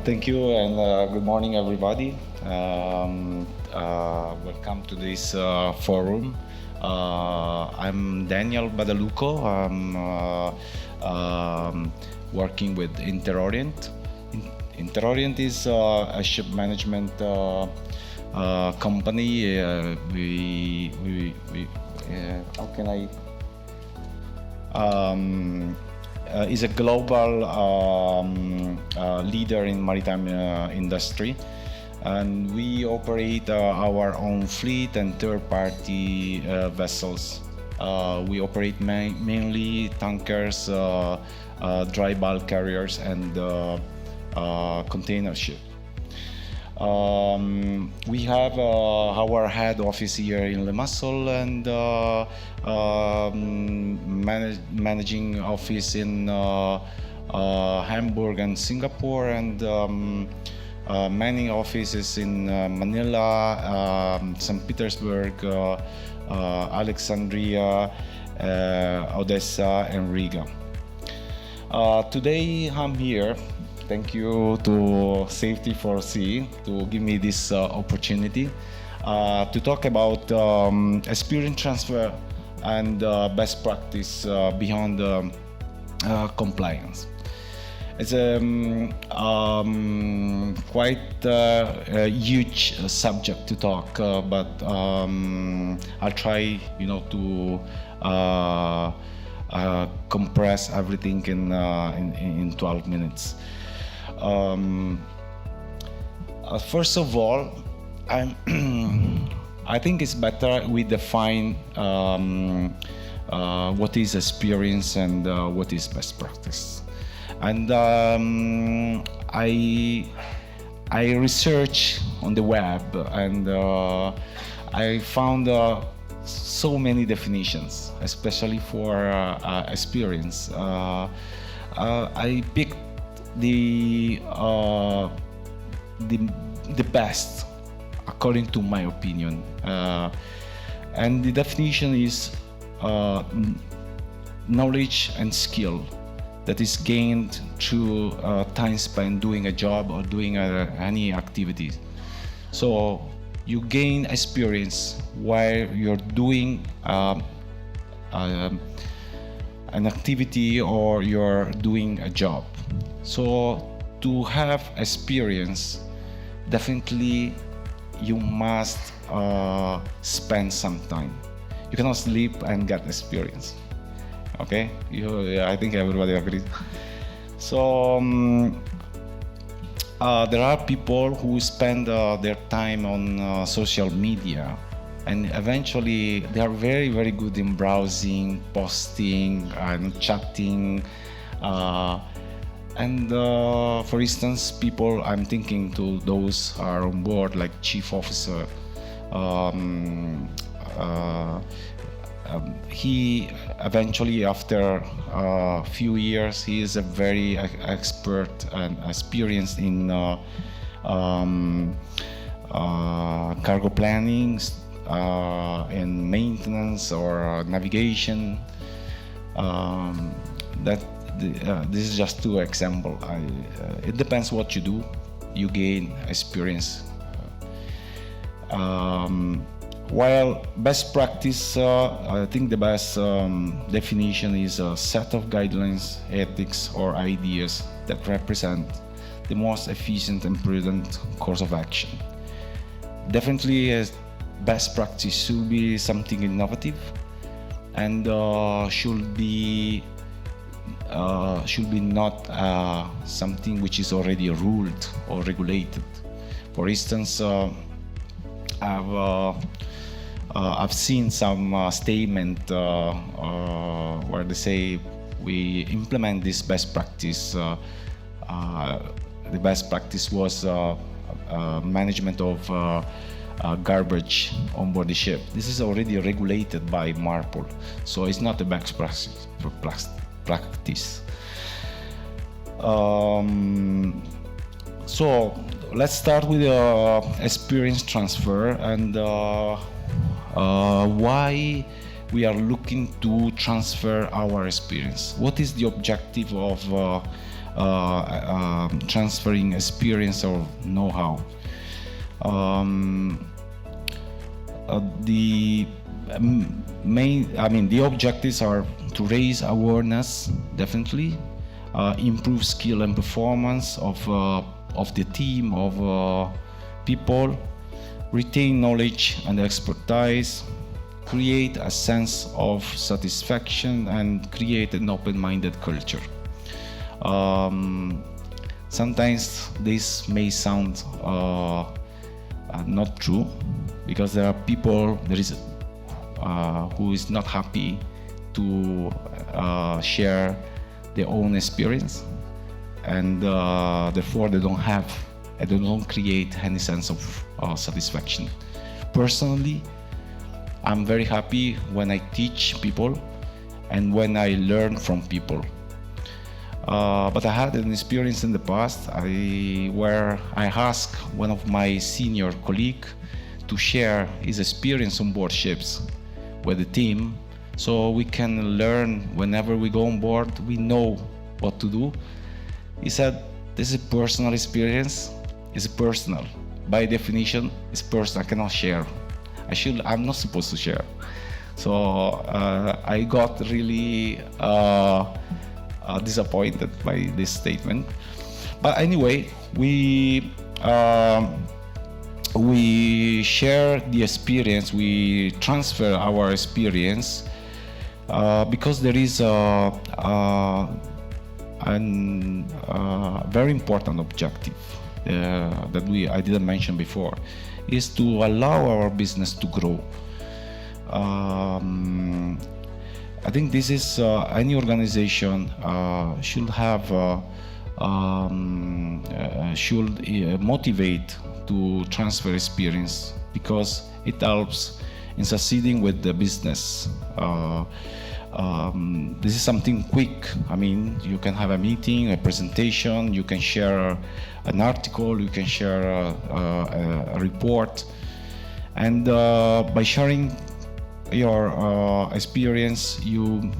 Thank you, and good morning, everybody. Welcome to this forum. I'm Daniele Badalucco. I'm working with Interorient. Interorient is a ship management company. How can I? Is a global leader in maritime industry, and we operate our own fleet and third-party vessels. We operate mainly tankers, dry bulk carriers, and container ship. We have our head office here in Limassol and managing office in Hamburg and Singapore, and many offices in Manila, St. Petersburg, Alexandria, Odessa, and Riga. Today I'm here. Thank you to SAFETY4SEA to give me this opportunity to talk about experience transfer and best practice beyond compliance. It's a quite a huge subject to talk, but I'll try, to compress everything in 12 minutes. First of all, I think it's better we define what is experience and what is best practice. And I researched on the web, and I found so many definitions, especially for experience. I picked the best according to my opinion, and the definition is knowledge and skill that is gained through time spent doing a job or doing any activity. So you gain experience while you're doing an activity or you're doing a job. So to have experience, definitely you must spend some time. You cannot sleep and get experience. Okay, I think everybody agrees. So there are people who spend their time on social media, and eventually they are very, very good in browsing, posting, and chatting. And for instance, people, I'm thinking to those are on board, like chief officer. He eventually, after a few years, he is a very expert and experienced in cargo planning, in maintenance or navigation. This is just two examples. It depends what you do. You gain experience. While best practice, I think the best definition is a set of guidelines, ethics, or ideas that represent the most efficient and prudent course of action. Definitely, best practice should be something innovative, and should be not something which is already ruled or regulated. For instance, I've seen some statement where they say we implement this best practice. The best practice was management of garbage on board the ship. This is already regulated by MARPOL, so it's not a best practice. So let's start with experience transfer and why we are looking to transfer our experience. What is the objective of transferring experience or know-how. The the objectives are to raise awareness, definitely, improve skill and performance of the team, of people, retain knowledge and expertise, create a sense of satisfaction, and create an open-minded culture. Sometimes this may sound not true, because there are people who is not happy to share their own experience, and therefore they don't create any sense of satisfaction. Personally, I'm very happy when I teach people and when I learn from people. But I had an experience in the past where I asked one of my senior colleagues to share his experience on board ships with the team, so we can learn whenever we go on board, we know what to do. He said, this is a personal experience, it's personal. By definition, it's personal, I cannot share. I'm not supposed to share. So I got really disappointed by this statement. But anyway, we share the experience, we transfer our experience, because there is a very important objective that I didn't mention before, is to allow our business to grow. I think this is any organization should motivate to transfer experience, because it helps in succeeding with the business. This is something quick. You can have a meeting, a presentation, you can share an article, you can share a report, and by sharing your experience, you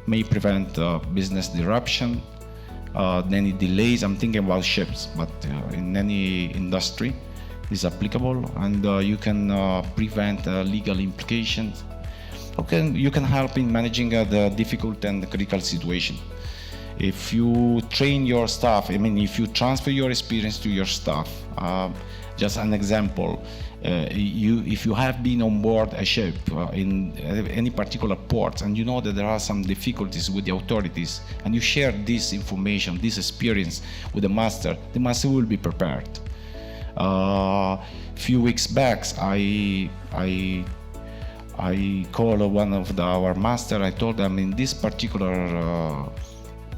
may prevent business disruption, any delays. I'm thinking about ships, but in any industry is applicable, and you can prevent legal implications. You can help in managing the difficult and critical situation. If you train your staff, if you transfer your experience to your staff, just an example, if you have been on board a ship in any particular port, and you know that there are some difficulties with the authorities, and you share this information, this experience with the master will be prepared. Few weeks back, I called one of our master. I told them, in this particular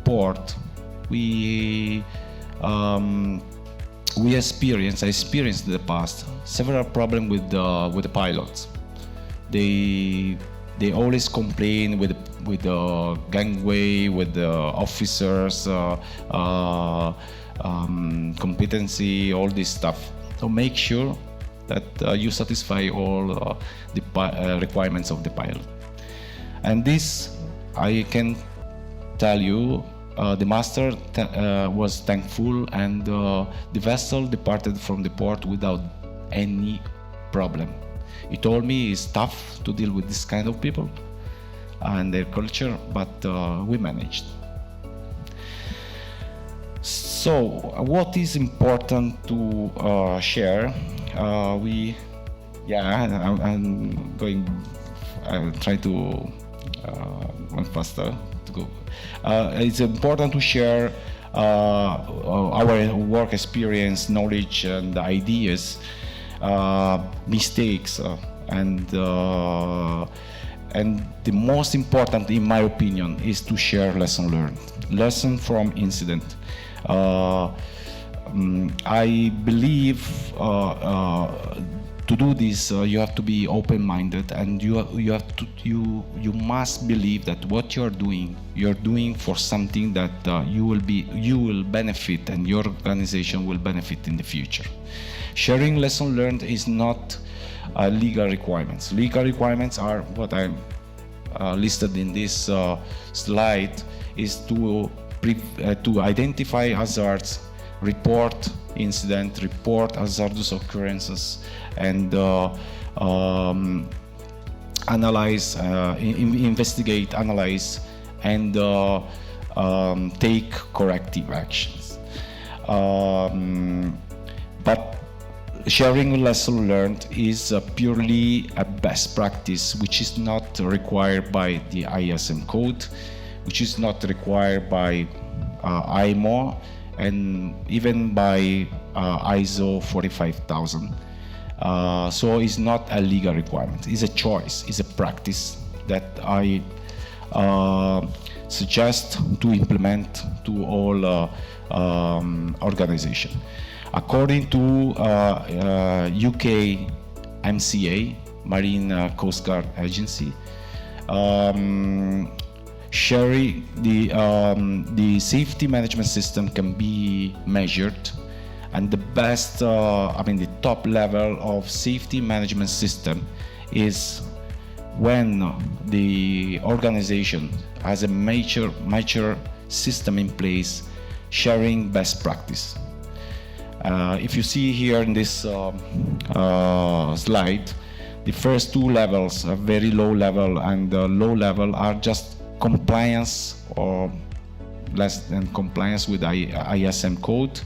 port, I experienced in the past several problems with the pilots. They always complain with the gangway, with the officers, competency, all this stuff. So make sure that you satisfy all the requirements of the pilot. And this, I can tell you, the master was thankful, and the vessel departed from the port without any problem. He told me it's tough to deal with this kind of people and their culture, but we managed. So, what is important to share? I'm I'll try to run faster to go. It's important to share our work experience, knowledge, and ideas, mistakes, and the most important, in my opinion, is to share lesson learned, lesson from incident. I believe to do this, you have to be open-minded, and you must believe that what you're doing for something that you will benefit, and your organization will benefit in the future. Sharing lesson learned is not legal requirements. Legal requirements are what I listed in this slide, is to to identify hazards, report incident, report hazardous occurrences, and analyze, investigate, analyze, and take corrective actions. But sharing lesson learned is purely a best practice, which is not required by the ISM code, which is not required by IMO, and even by ISO 45000. So it's not a legal requirement, it's a choice, it's a practice that I suggest to implement to all organizations. According to UK MCA, Marine Coast Guard Agency, sharing the safety management system can be measured, and the best, the top level of safety management system is when the organization has a mature system in place, sharing best practice. If you see here in this slide, the first two levels, a very low level and low level, are just compliance or less than compliance with ISM code.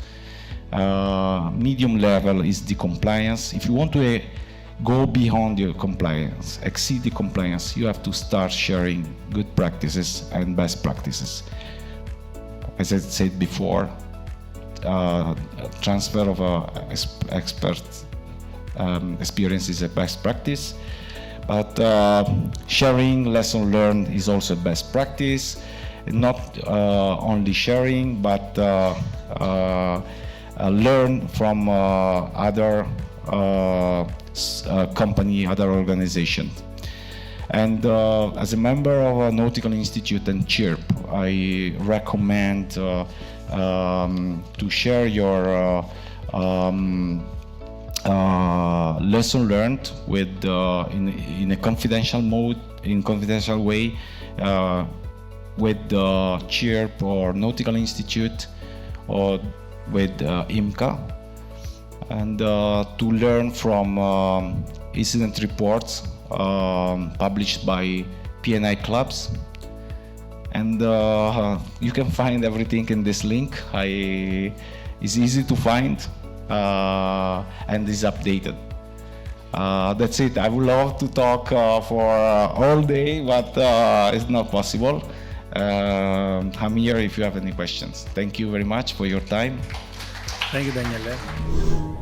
Medium level is the compliance. If you want to go beyond your compliance, exceed the compliance, you have to start sharing good practices and best practices. As I said before, transfer of expert experience is a best practice, but sharing lesson learned is also best practice. Not only sharing, but learn from other company, other organization. And as a member of a Nautical Institute and CHIRP, I recommend to share your lesson learned with in a confidential mode, in confidential way, with CHIRP or Nautical Institute, or with IMCA, and to learn from incident reports published by P&I clubs. And you can find everything in this link. It's easy to find and is updated. That's it. I would love to talk for all day, but it's not possible. I'm here if you have any questions. Thank you very much for your time. Thank you, Daniele.